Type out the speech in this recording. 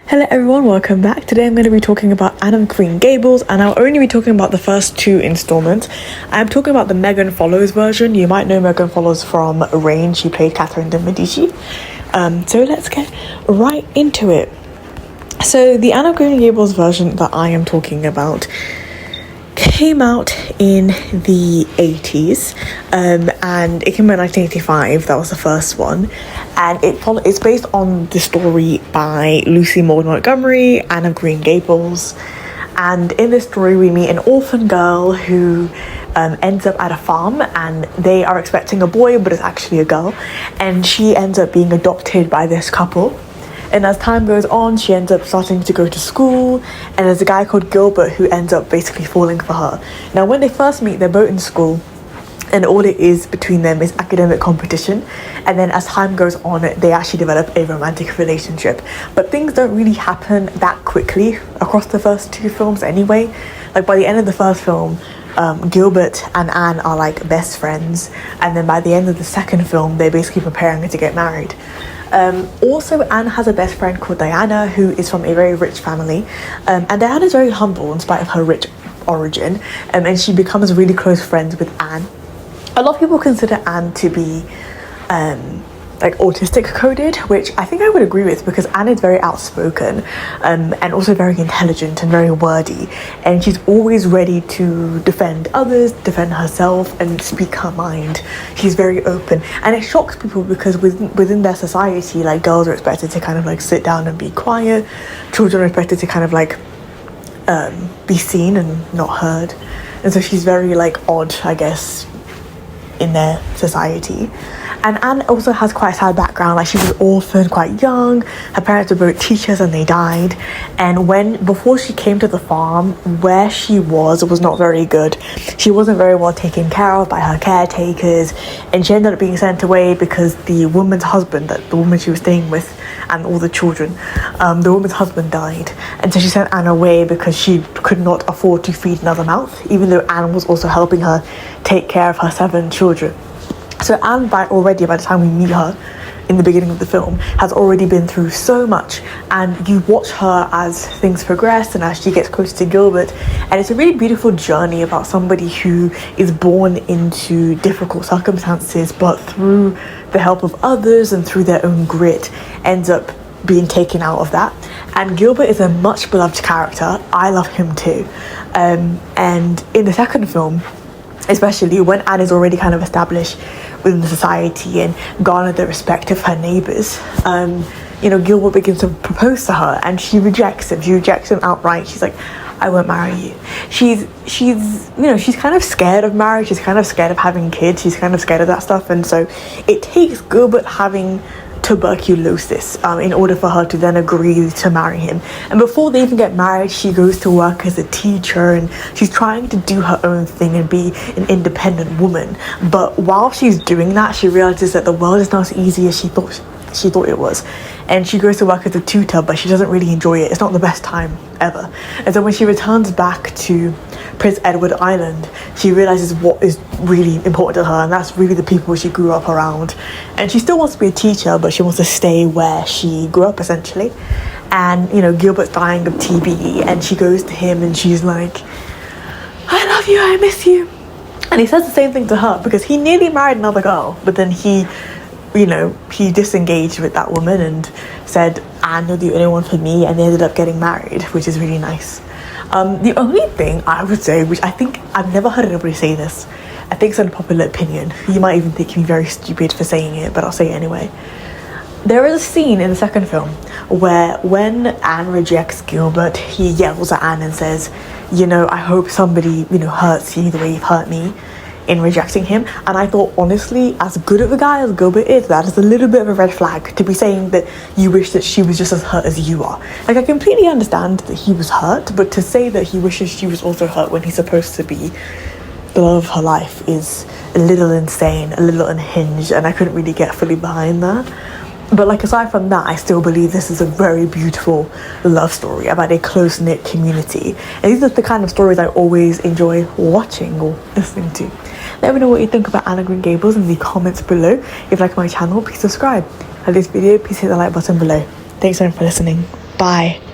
Hello everyone, welcome back. Today I'm going to be talking about Anne of Green Gables, and I'll only be talking about the first two installments. I'm talking about the Megan Follows version. You might know Megan Follows from Reign. She played Catherine de Medici. So let's get right into it. So the Anne of Green Gables version that I am talking about came out in the 80s, and it came out in 1985. That was the first one, and it's based on the story by Lucy Maud Montgomery, Anne of Green Gables. And in this story we meet an orphan girl who ends up at a farm, and they are expecting a boy but it's actually a girl, and she ends up being adopted by this couple. And as time goes on, she ends up starting to go to school, and there's a guy called Gilbert who ends up basically falling for her. Now, when they first meet, they're both in school, and all it is between them is academic competition. And then as time goes on, they actually develop a romantic relationship. But things don't really happen that quickly across the first two films anyway. Like, by the end of the first film, Gilbert and Anne are like best friends, and then by the end of the second film, they're basically preparing to get married. Also, Anne has a best friend called Diana, who is from a very rich family, and Diana is very humble in spite of her rich origin, and she becomes really close friends with Anne. A lot of people consider Anne to be like autistic coded, which I think I would agree with, because Anne is very outspoken, and also very intelligent and very wordy, and she's always ready to defend others, defend herself, and speak her mind. She's very open, and it shocks people because within their society, like, girls are expected to kind of like sit down and be quiet, children are expected to kind of like be seen and not heard, and so she's very like odd, I guess, in their society. And Anne also has quite a sad background. Like, she was orphaned quite young, her parents were both teachers and they died, and before she came to the farm, where she was not very good. She wasn't very well taken care of by her caretakers, and she ended up being sent away because the woman's husband, the woman she was staying with, and all the children, the woman's husband died, and so she sent Anne away because she could not afford to feed another mouth, even though Anne was also helping her take care of her 7 children. So Anne, by the time we meet her in the beginning of the film, has already been through so much, and you watch her as things progress and as she gets closer to Gilbert, and it's a really beautiful journey about somebody who is born into difficult circumstances, but through the help of others and through their own grit ends up being taken out of that. And Gilbert is a much beloved character. I love him too. And in the second film, especially when Anne is already kind of established within the society and garnered the respect of her neighbours, Gilbert begins to propose to her, and she rejects him. She rejects him outright. She's like, I won't marry you. She's kind of scared of marriage. She's kind of scared of having kids. She's kind of scared of that stuff. And so it takes Gilbert having tuberculosis in order for her to then agree to marry him. And before they even get married, she goes to work as a teacher, and she's trying to do her own thing and be an independent woman. But while she's doing that, she realizes that the world is not as easy as she thought it was, and she goes to work as a tutor, but she doesn't really enjoy it. It's not the best time ever. And so when she returns back to Prince Edward Island, she realizes what is really important to her, and that's really the people she grew up around. And she still wants to be a teacher, but she wants to stay where she grew up, essentially. And Gilbert's dying of TB, and she goes to him and she's like, I love you, I miss you. And he says the same thing to her, because he nearly married another girl, but then he disengaged with that woman and said, Anne, you're the only one for me, and they ended up getting married, which is really nice. The only thing I would say, which I think I've never heard anybody say this, I think it's an unpopular opinion, you might even think me very stupid for saying it, but I'll say it anyway. There is a scene in the second film where when Anne rejects Gilbert, he yells at Anne and says, I hope somebody, hurts you the way you've hurt me, in rejecting him. And I thought, honestly, as good of a guy as Gilbert is, that is a little bit of a red flag, to be saying that you wish that she was just as hurt as you are. Like, I completely understand that he was hurt, but to say that he wishes she was also hurt when he's supposed to be the love of her life is a little insane, a little unhinged, and I couldn't really get fully behind that. But like, aside from that, I still believe this is a very beautiful love story about a close-knit community, and these are the kind of stories I always enjoy watching or listening to. Let me know what you think about Anne of Green Gables in the comments below. If you like my channel, please subscribe. Like this video, please hit the like button below. Thanks everyone for listening. Bye.